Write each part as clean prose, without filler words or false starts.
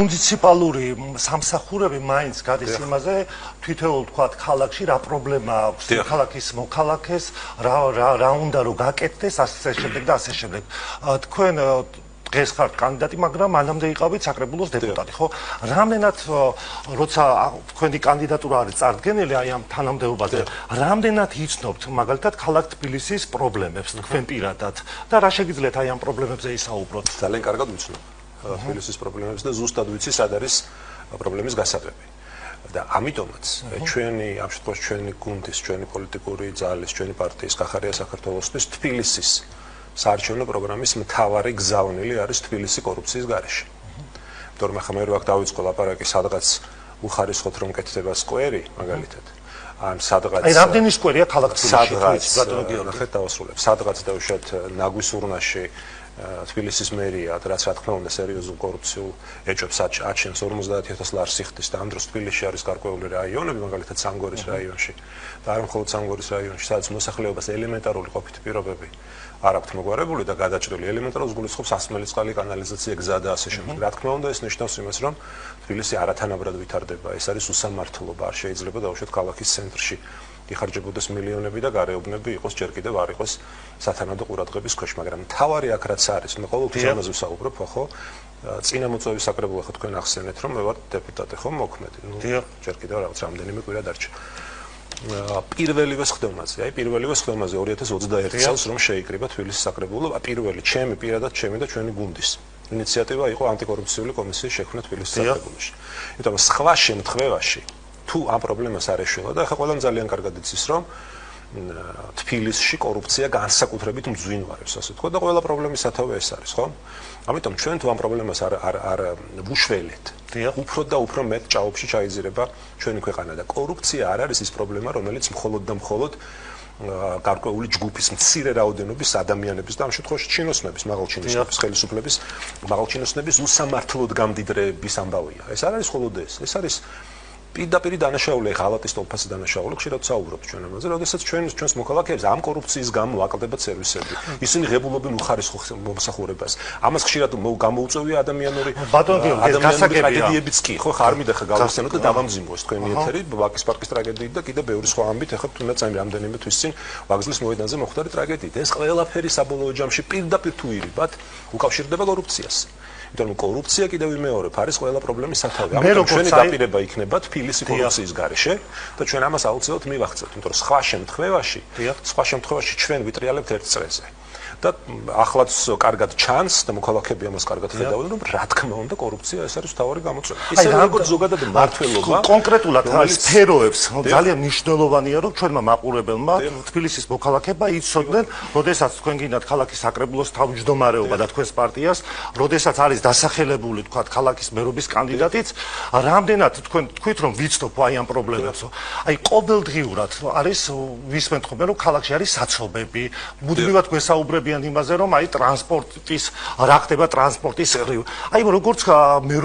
მუნიციპალური სამსახურები მაინც გადის იმაზე, თვითეულ თქვათ ქალაქში რა პრობლემა აქვს, ქალაქის მოქალაქეს, რა უნდა რომ გაკეთდეს, ასე შემდეგ და ასე შემდეგ. თქვენ დღეს ხართ კანდიდატი, მაგრამ მანამდე იყავით საკრებულოს დეპუტატი, ხო? რამდენად როცა თქვენი კანდიდატურა არის წარდგენილი აი ამ თანამდებობაზე, რამდენად იცნობთ მაგალითად ქალაქ თბილისის პრობლემებს თქვენ პირადად და რა შეგიძლიათ აი ამ პრობლემებზე ისაუბროთ? ძალიან კარგად ვიცნობ თბილისის პრობლემებს და ზუსტად ვიცი სად არის პრობლემის გასაგები. და ამიტომაც ჩვენი ამ შემთხვევაში ჩვენი გუნდის, ჩვენი პოლიტიკური ძალის, ჩვენი პარტიის კახარია საქართველოსთვის თბილისის საარჩევნო პროგრამის მთავარი გზავნილი არის თბილისი კორუფციის გარეშე. იმიტომ რომ მე რო აქ დავიწყო ლაპარაკი სადღაც უხარისხოთ რომ კეთდება სკვერი, მაგალითად. ან სადღაც აი რამდენი სკვერია ქალაქ თბილისში, ბატონო გიორგი? ნახეთ დავასრულებ. სადღაც დავუშვათ ნაგვის ურნაში თბილისის მერია, რაც რა თქმა უნდა სერიოზულ კორუფციულ ეჭვებს აჩენს 50000 ლარს სიხდის და ამ დროს თბილისში არის გარკვეული რაიონები, მაგალითად სამგორის რაიონში და არ მხოლოდ სამგორის რაიონში, სადაც მოსახლეობას ელემენტარული ყოფითი პირობები არ აქვთ მოგვარებული და გადაჭრილი ელემენტარულ გულისხმობს ასმელიწყალი კანალიზაცია გზა და ასე შემდეგ. რა თქმა უნდა ეს ნიშნავს იმას, რომ თბილისი არათანაბრად ვითარდება, ეს არის უსამართლობა, არ შეიძლება დავუშვათ ქალაქის ცენტრში იხარჯებოდეს მილიონები და გარეუბნები იყოს ჯერ კიდევ არ იყოს სათანადო ყურადღების ქვეშ, მაგრამ მთავარი აქ რაც არის, მე ყოველთვის ამაზე ვსაუბრობ, ხო? წინამოწვევის საკრებულო ხო თქვენ ახსენეთ, რომ მე ვარ დეპუტატი, ხო, მოქმედი. ჯერ კიდევ რაღაც რამდენიმე კვირა დარჩა. პირველივე ხდომაზე 2021 წელს რომ შეიკრიბა თბილისის საკრებულო, პირველი ჩემი პირადად ჩემი და ჩვენი გუნდის ინიციატივა იყო ანტიკორუფციული კომისიის შექმნა თბილისის საკრებულოში. იმიტომ რომ სხვა შემთხვევაში თუ ამ პრობლემას არ ეშველა და ახლა ყველამ ძალიან კარგად იცის რომ თბილისში კორუფცია განსაკუთრებით მძვინვარებს, ასე თქვა და ყველა პრობლემის სათავე ეს არის, ხო? ამიტომ ჩვენ თუ ამ პრობლემას არ ვუშველეთ, უფრო და უფრო მეტ ჭაობში ჩაიძირება ჩვენი ქვეყანა და კორუფცია არ არის ის პრობლემა, რომელიც მხოლოდ და მხოლოდ გარკვეული ჯგუფის მცირე რაოდენობის ადამიანების და ამ შემთხვევაში ჩინოსნების, მაღალჩინოსნების, ხელისუფლების მაღალჩინოსნების უსამართლოდ გამდიდრების ამბავია. ეს არ არის მხოლოდ ეს არის პირდაპირ დანაშაული, ღალატის ტოლფასი დანაშაული, ხშირად საუბრობთ ჩვენ ამაზე, როდესაც ჩვენს მოქალაქეებს ამ კორუფციის გამო აკლდებათ სერვისები. ისინი ღებულობენ უხარისხო მომსახურებას. ამას ხშირად გამოუწევია ადამიანური ტრაგედიებიც კი, ხო, ხარ მიდახა გავიხსენოთ და დავამძიმოს თქვენი ეთერი, ბაკის პარკის ტრაგედიით და კიდე ბევრი სხვა ამბით, ახლა თუნდაც აი რამდენიმე თვის წინ ვაგზლის მოედანზე მოხდარი ტრაგედიით. ეს ყველაფერი საბოლოო ჯამში პირდაპირ თუ ირიბად უკავშირდება კორუფციას. იმიტომ რომ კორუფცია კიდევ იმეორებ არის ყველა პრობლემის სათავე. ამიტომ ჩვენი დაპირება იქნება თბილისი კორუფციის გარეშე და ჩვენ ამას აუცილებლად მივახცევთ, იმიტომ რომ სხვა შემთხვევაში ჩვენ ვიტრიალებთ ერთ წრეზე. და ახლაც კარგად ჩანს და მოქალაქეები ამას კარგად ხედავენ, რომ რა თქმა უნდა კორუფცია ეს არის თავარი გამოწვევა. ისე როგორც ზოგადად მართლობა კონკრეტულად այս სფეროებს ძალიან მნიშვნელოვანია, რომ ჩვენმა მაყურებელმა თბილისის მოქალაქეებმა იცოდნენ, როდესაც თქვენ გინდათ ქალაქის საკრებულოს თავმჯდომარეობა და თქვენს პარტიას, როდესაც არის დასახელებული თქვათ ქალაქის მერობის კანდიდატიც, რამდენად თქვენ თქვით რომ ვიცნობ აი ამ პრობლემებსო. აი ყოველდღიურად არის ვისმენთ ხოლმე რომ ქალაქში არის საცობები, მუდმივად გვესაუბრებიან იმაზე რომ აი ტრანსპორტის რა ხდება ტრანსპორტის ხრივ. აი როგორც მე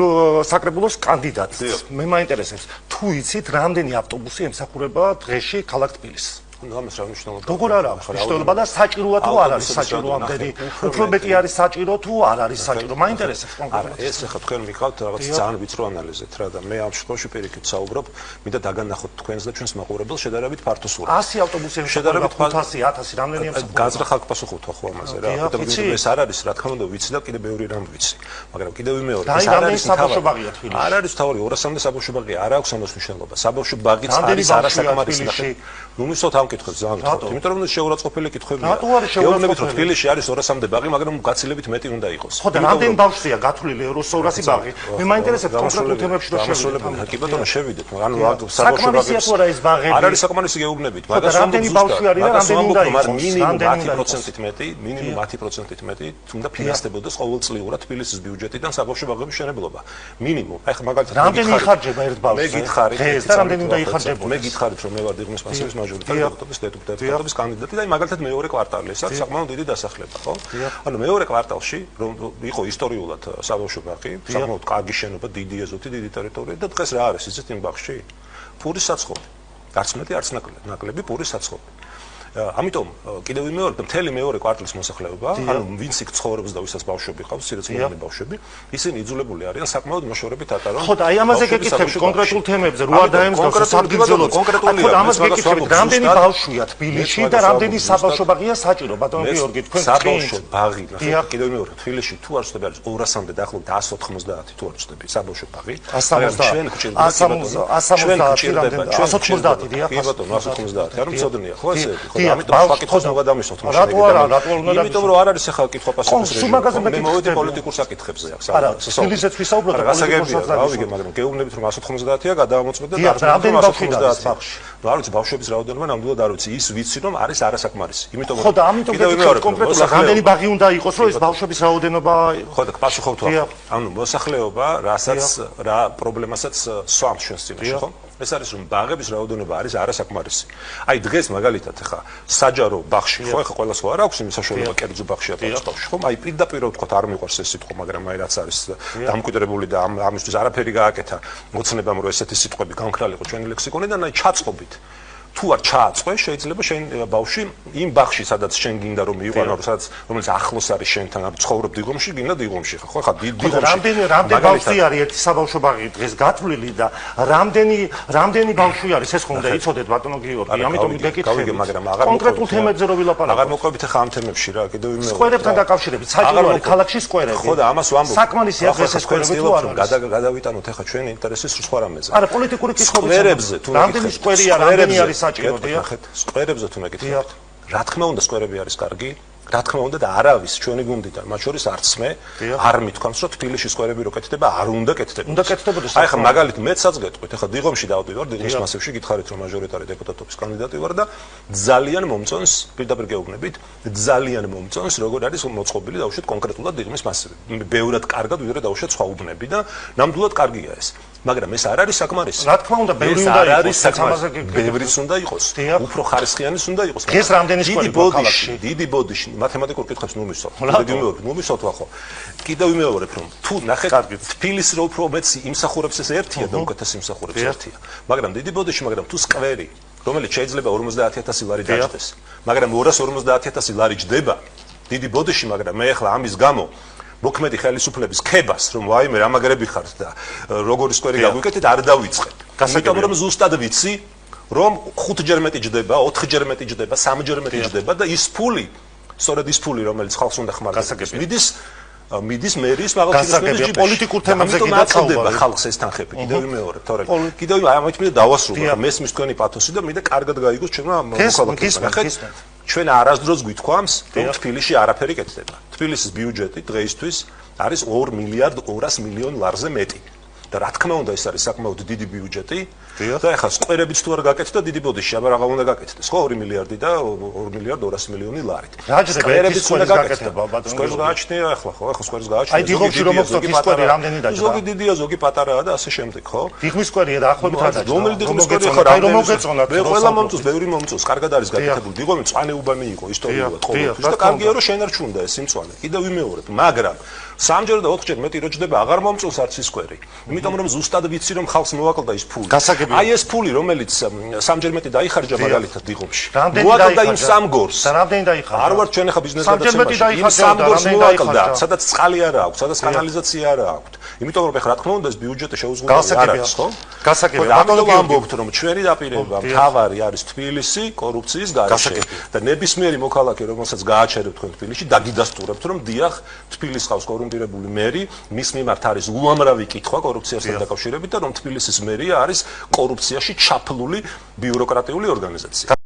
საკრებულოს კანდიდატი მე მაინტერესებს თუ იცით რამდენი ავტობუსი ემსახურება დღეში ქალაქ თბილისს? ამას რა მნიშვნელობა? როგორ არ აქვს მნიშვნელობა და საჭიროა თუ არ არის საჭირო ამდენი? უფრო მეტი არის საჭირო თუ არ არის საჭირო? მაინტერესებს კონკრეტულად. ეს ახლა თქვენ მიყავთ რაღაც ძალიან ვიწრო ანალიზით რა და მე ამ შემთხვევაში პირიქით საუბრობ, მინდა დაგანახოთ თქვენს და ჩვენს მაყურებელს შედარებით ფართო სურათი. 100 ავტობუსი შედარებით 500, 1000 რამდენი ემსახურება? გაზრახ აქ პასუხობთ ხო ამაზე რა. და ეს არ არის რა თქმა უნდა ვიცი და კიდე ბევრი რამ ვიცი. მაგრამ კიდევ ვიმეორებ, ეს არ არის საბავშვო ბაღია თბილისში. არ არის თავი 200-მდე საბავშვო ბაღია, არ აქვს ამას მნიშვნელობა. საბავშვო ბაღიც არის არასაკმარის ნახე. ნუ მისოთ ამ კითხვებს ძალიან გთხოვთ. იმიტომ რომ შეურაცხყოფილი კითხვებია. რატო არის შეურაცხყოფილი? რომ თბილისში არის 200-მდე ბაღი, მაგრამ გაცილებით მეტი უნდა იყოს. ხო და რამდენი ბავშვია გათვლილი 200 ბაღი? მე მაინტერესებს კონკრეტულ თემებში რომ შევიდეთ. კი ბატონო შევიდეთ. ანუ საბავშვო ბაღი არ არის საკმარისი გეუბნებით, მაგრამ რამდენი ბავშვი არის და რამდენი უნდა იყოს? მინიმუმ 10%-ით მეტი, მინიმუმ 10%-ით მეტი უნდა ფინანსდებოდეს ყოველწლიურად თბილისის ბიუჯეტიდან საბავშვო ბაღების მშენებლობა. მინიმუმ. აი ხა მაგალითად რამდენი იხარჯება ერთ ბავშვზე? მე გითხარით და რამდენი უნდა იხარჯებოდეს? მე გითხარით რომ მე ვარ დიღმის მასების მაჟორიტარი დეპუტატის კანდიდატი და მაგალითად მეორე კვარტალი ეს არის საკმაოდ დიდი დასახლება, ხო? ანუ მეორე კვარტალში რომ იყო ისტორიულად საბავშვო ბაღი, საკმაოდ კარგი შენობა, დიდი ეზოთი, დიდი ტერიტორია და დღეს რა არის იცით იმ ბაღში? პურის საცხობი. არც მეტი, არც ნაკლები პურის საცხობი. ამიტომ კიდევ ვიმეორებ, მთელი მეორე კვარტლის მოსახლეობა, ანუ ვინც იქ ცხოვრობს და ვისაც ბავშვები ყავს, სირაცმოვანი ბავშვები, ისინი იძულებული არიან საკმაოდ მოშორებით ატარონ. ხო, და აი ამაზე გეკითხებით კონკრეტულ თემებზე, რო არ დაემსგავსო საგრძელოდ. ხო, და ამას გეკითხებით, რამდენი ბავშვია თბილისში და რამდენი საბავშვო ბაღია საჭირო, ბატონო გიორგი, თქვენ საბავშვო ბაღი, კიდევ ვიმეორებ, თბილისში თუ არ ვწდები არის 200-მდე დაახლოებით 190 თუ არ ვწდები საბავშვო ბაღი. 190 დიახ. კი ბატონო, 190. არ მწოდნია, ხო ესე? ხო, ამიტომ საკითხს მოგა დამისვოთ მაშინ. რატო უნდა იმიტომ რომ არ არის ახლა კითხვა პასუხის რეჟიმი. მე მოვედი პოლიტიკურ საკითხებზე აქ. არა, თბილისეც ვისაუბროთ პოლიტიკურ საკითხებზე. მაგრამ გეუბნებით რომ 190-ია გადაამოწმეთ და რამდენი ბავშვია ბაღში? ნუ არ ვიცი ბავშვების რაოდენობა ნამდვილად არ ვიცი. ის ვიცი რომ არის არასაკმარისი. იმიტომ ხო და ამიტომ კონკრეტულად რამდენი ბაღი უნდა იყოს რომ ეს ბავშვების რაოდენობა ხო და პასუხობთ რა. ანუ მოსახლეობა რა პრობლემასაც სვამს ჩვენს წინაშე ხო? ეს არის რომ ბაღების რაოდენობა არის არასაკმარისი. აი დღეს მაგალითად ხა საჯარო ბაღში ხო ხა ყველას ხო არ აქვს იმის საშუალება კერძო ბაღში ატაროს ბავშვი ხო? აი პირდაპირ ვთქვათ არ მიყვარს ეს სიტყვა, მაგრამ აი რაც არის დამკვიდრებული და ამისთვის არაფერი გააკეთა მოცნებამ რომ ესეთი სიტყვები განკრალიყო ჩვენი ლექსიკონიდან, აი ჩაწყობით. თუ არ ჩააწყვე, შეიძლება შენ ბავშვი იმ ბაღში, სადაც შენ გინდა რომ მიიყვანო, რომელიც ახლოს არის შენთან, ანუ ცხოვრობ დიღომში, გინდა დიღომში ხა, ხო? ხა დიღომში. რამდენი ბავშვი არის ერთი საბავშვო ბაღი დღეს გათვლილი და რამდენი ბავშვი არის ეს ხომ უნდა იცოდეთ ბატონო გიორგი, ამიტომ გეკითხები, მაგრამ კონკრეტულ თემებზე რო ვილაპარაკოთ. აღარ მოყვებით ხა ამ თემებში რა, კიდევ ვიმეორებ. სკვერებთან დაკავშირებით, საჭირო არის ქალაქში სკვერები. ხო და ამას ვამბობ. საკმარისია დღეს ეს სკვერები თუ არ არის. გადავიტანოთ ხა ჩვენი ინტერესის სხვა რამეზე. არა, პოლიტიკური კითხვები. სკვერებზე თუ რამდენი სკვერია, რამდენი არის საჭირო, დიახ. სკვერებზე თუ მეკითხეთ, რა თქმა უნდა სკვერები არის კარგი, რა თქმა უნდა და არავის ჩვენი გუნდიდან, მათ შორის არც მე არ მithქვამს, რომ თბილისში სკვერები რო კეთდება, არ უნდა კეთდებოდეს. უნდა კეთდებოდეს. აი ხა მაგალითად მეცაც გეტყვით, ხა დიღომში დავდივარ, დიღმის მასივში გითხარით რომ მაჟორიტარი დეპუტატობის კანდიდატი ვარ და ძალიან მომწონს, პირდაპირ გეუბნებით, ძალიან მომწონს, როგორ არის მოწყობილი დაუშვათ კონკრეტულად დიღმის მასივი. ბევრად კარგად ვიდრე დაუშვათ სხვა უბნები და ნამდვილად კარგია ეს. მაგრამ ეს არ არის საკმარისი. რა თქმა უნდა, ბევრი უნდა იყოს, ბევრიც უნდა იყოს, უფრო ხარისხიანიც უნდა იყოს. დღეს რამდენი სკვერი ქალაქში? დიდი ბოდიში მათემატიკურ კითხვებს ნუ მისვათ. ნუ მისვათ ახლა. კიდევ ვიმეორებ რომ თუ ნახეთ თბილისი რო უფრო მეცი იმსახურებს ეს ერთია და უკეთეს იმსახურებს ერთია. მაგრამ დიდი ბოდიში, მაგრამ თუ სკვერი, რომელიც შეიძლება 50000 ლარი დაჭდეს, მაგრამ 250000 ლარი ჯდება დიდი ბოდიში, მაგრამ მე ახლა ამის გამო მოქმედი ხელისუფლების ქებას რომ ვაიმე რა მაგრები ხართ და როგორი სკვერი გაგვიკეთეთ არ დავიწყებ. იმიტომ რომ ზუსტად ვიცი რომ 5ჯერ მეტი ჯდება, 4ჯერ მეტი ჯდება, 3ჯერ მეტი ჯდება და ის ფული, სწორედ ის ფული რომელიც ხალხს უნდა ხმარდეს, მიდის მერის მაღალჩინოსნების ჯიბეში. პოლიტიკურ თემებზე გიდაცავდა ხალხს ეს თანხები. კიდევ ვიმეორებ, თორემ კიდევ ამით მინდა დავასრულო, ხა მესმის თქვენი პათოსი და მინდა კარგად გაიგოს ჩვენმა მოქალაქეებმა. ჩვენ არასდროს გვითქვამს, რომ თბილისში არაფერი კეთდება. თბილისის ბიუჯეტი დღეისთვის არის 2 მილიარდ 200 მილიონ ლარზე მეტი. და რა თქმა უნდა ეს არის საკმაოდ დიდი ბიუჯეტი. და ეხლა სკვერებიც თუ არ გაკეთდა დიდი ბოდიში, აბა რაღა უნდა გაკეთდეს, ხო 2 მილიარდი და 2 მილიარდ 200 მილიონი ლარით. სკვერებიც უნდა გაკეთდება, ბატონო. სკვერს გააჩნია ახლა, ხო, ახლა სკვერს გააჩნია. აი დიღომში რომ მოხდოთ ის სკვერი რამდენი დაჭდა? ზოგი დიდია, ზოგი პატარაა და ასე შემდეგ, ხო? დიღმის სკვერია და ახლობით არ დაჭდა. რომელი დიღმის სკვერი ხარ? აი რომ მოგეწონათ. მე ყველა მომწონს, ბევრი მომწონს, კარგად არის გაკეთებული. დიღომი მწვანე უბანი იყო ისტორიულად ყოველთვის და კარგია რომ შენარჩუნდა ეს იმწვანე. კიდევ ვიმეორებ, მაგრამ 3ჯერ და 4ჯერ მეტი რო ჯდება, აღარ მომწონს არც ის სკვერი. იმიტომ რომ ზუსტად ვიცი რომ ხალხს მოაკლდა ის ფული. აი ეს ფული რომელიც 3ჯერ მეტი დაიხარჯა მაგალითად დიღომში. მოაკლდა იმ სამგორს. და რამდენი დაიხარჯა? არ ვარ ჩვენ ახლა ბიზნეს გადაცემაში. იმ სამგორს მოაკლდა, სადაც წყალი არ აქვს, სადაც კანალიზაცია არ აქვს. იმიტომ რომ ახლა რა თქმა უნდა ეს ბიუჯეტი შეუზღუდავი არ არის, ხო? გასაგებია. ბატონო ამბობთ რომ ჩვენი დაპირება მთავარი არის თბილისი კორუფციის გარეშე და ნებისმიერი მოქალაქე რომელსაც გააჩერებთ თქვენ თბილისში დაგიდასტურებთ რომ დიახ თბილისს ყავს კორუმპირებული მერი, მის მიმართ არის უამრავი კითხვა კორუფციასთან დაკავშირებით და რომ თბილისის მერია არის კორუფციაში ჩაფლული ბიუროკრატიული ორგანიზაცია.